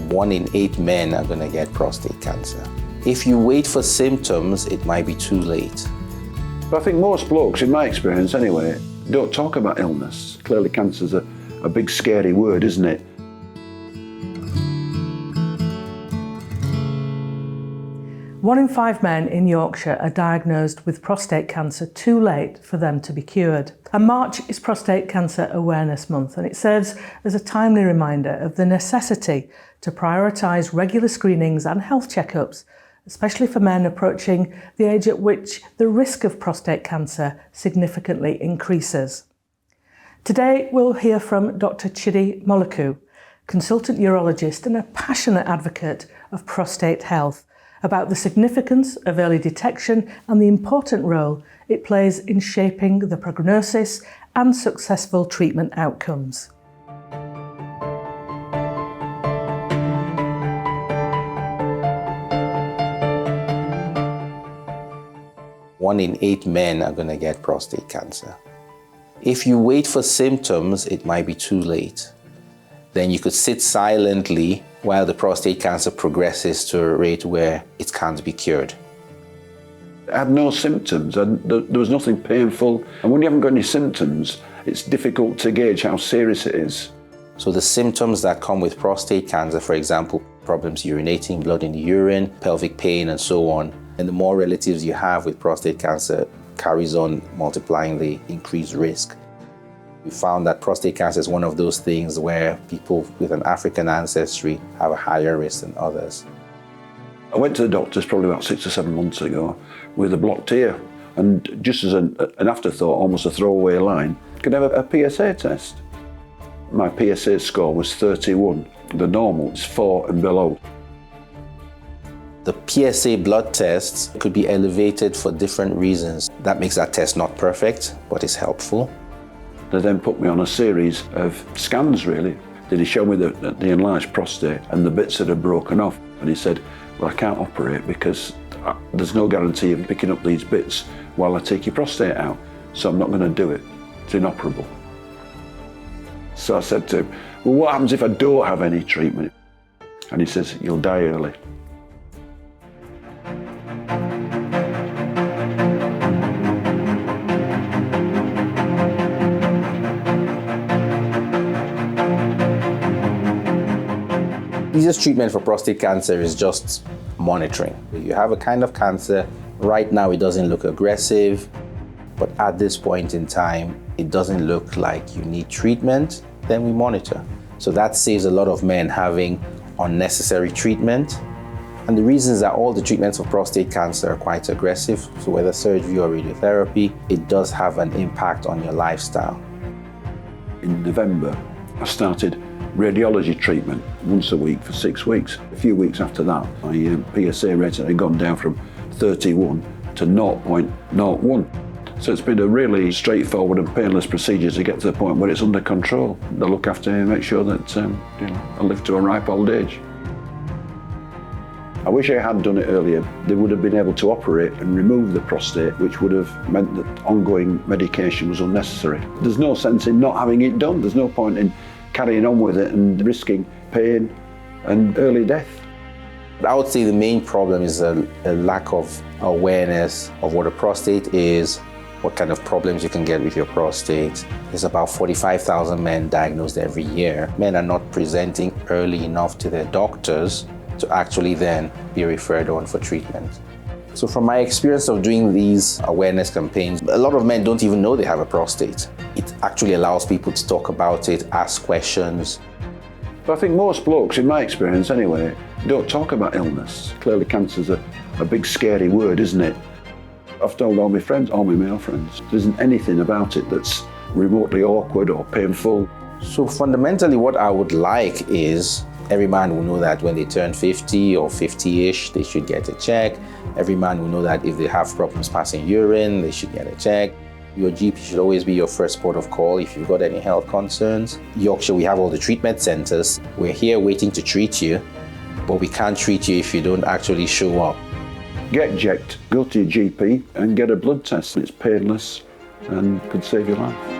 1 in 8 men are going to get prostate cancer. If you wait for symptoms, it might be too late. But I think most blokes, in my experience anyway, don't talk about illness. Clearly cancer's a big scary word, isn't it? One in 5 men in Yorkshire are diagnosed with prostate cancer too late for them to be cured. And March is Prostate Cancer Awareness Month, and it serves as a timely reminder of the necessity to prioritise regular screenings and health checkups, especially for men approaching the age at which the risk of prostate cancer significantly increases. Today we'll hear from Dr Chidi Molokwu, consultant urologist and a passionate advocate of prostate health, about the significance of early detection and the important role it plays in shaping the prognosis and successful treatment outcomes. One in 8 men are going to get prostate cancer. If you wait for symptoms, it might be too late. Then you could sit silently while the prostate cancer progresses to a rate where it can't be cured. I had no symptoms, and there was nothing painful. And when you haven't got any symptoms, it's difficult to gauge how serious it is. So the symptoms that come with prostate cancer, for example, problems urinating, blood in the urine, pelvic pain, and so on. And the more relatives you have with prostate cancer carries on multiplying the increased risk. We found that prostate cancer is one of those things where people with an African ancestry have a higher risk than others. I went to the doctors probably about 6 or 7 months ago with a blocked ear, and just as an afterthought, almost a throwaway line, could I have a PSA test? My PSA score was 31. The normal is 4 and below. The PSA blood tests could be elevated for different reasons. That makes that test not perfect, but it's helpful. They then put me on a series of scans, really. He showed me the enlarged prostate and the bits that are broken off. And he said, well, I can't operate because there's no guarantee of picking up these bits while I take your prostate out. So I'm not going to do it. It's inoperable. So I said to him, well, what happens if I don't have any treatment? And he says, you'll die early. Easiest treatment for prostate cancer is just monitoring. You have a kind of cancer, right now it doesn't look aggressive, but at this point in time, it doesn't look like you need treatment, then we monitor. So that saves a lot of men having unnecessary treatment. And the reason is that all the treatments for prostate cancer are quite aggressive, so whether surgery or radiotherapy, it does have an impact on your lifestyle. In November, I started radiology treatment once a week for 6 weeks. A few weeks after that, my PSA rate had gone down from 31 to 0.01. So it's been a really straightforward and painless procedure to get to the point where it's under control. They look after me and make sure that I live to a ripe old age. I wish I had done it earlier. They would have been able to operate and remove the prostate, which would have meant that ongoing medication was unnecessary. There's no sense in not having it done. There's no point in carrying on with it and risking pain and early death. I would say the main problem is a lack of awareness of what a prostate is, what kind of problems you can get with your prostate. There's about 45,000 men diagnosed every year. Men are not presenting early enough to their doctors to actually then be referred on for treatment. So from my experience of doing these awareness campaigns, a lot of men don't even know they have a prostate. It actually allows people to talk about it, ask questions. But I think most blokes, in my experience anyway, don't talk about illness. Clearly cancer's a big scary word, isn't it? I've told all my friends, all my male friends, there isn't anything about it that's remotely awkward or painful. So fundamentally what I would like is every man will know that when they turn 50 or 50-ish, they should get a check. Every man will know that if they have problems passing urine, they should get a check. Your GP should always be your first port of call if you've got any health concerns. Yorkshire, we have all the treatment centers. We're here waiting to treat you, but we can't treat you if you don't actually show up. Get checked, go to your GP and get a blood test. It's painless and could save your life.